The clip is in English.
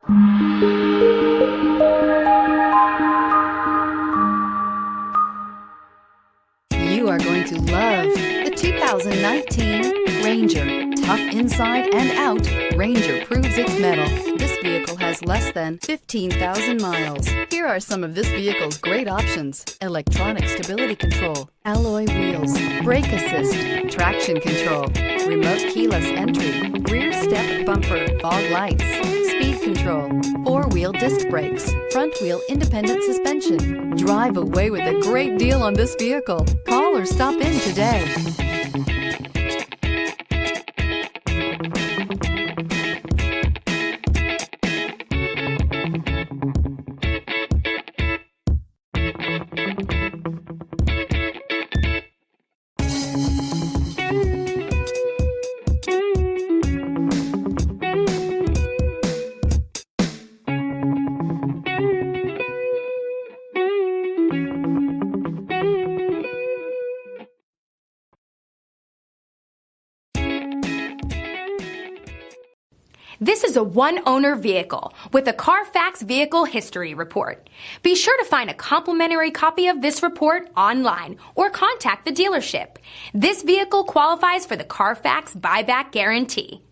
You are going to love the 2019 Ranger. Tough inside and out, Ranger proves its mettle. This vehicle has less than 15,000 miles. Here are some of this vehicle's great options: electronic stability control, alloy wheels, brake assist, traction control, remote keyless entry, rear step bumper, fog lights, speed control, four-wheel disc brakes, front-wheel independent suspension. Drive away with a great deal on this vehicle. Call or stop in today. This is a one-owner vehicle with a Carfax Vehicle History Report. Be sure to find a complimentary copy of this report online or contact the dealership. This vehicle qualifies for the Carfax Buyback Guarantee.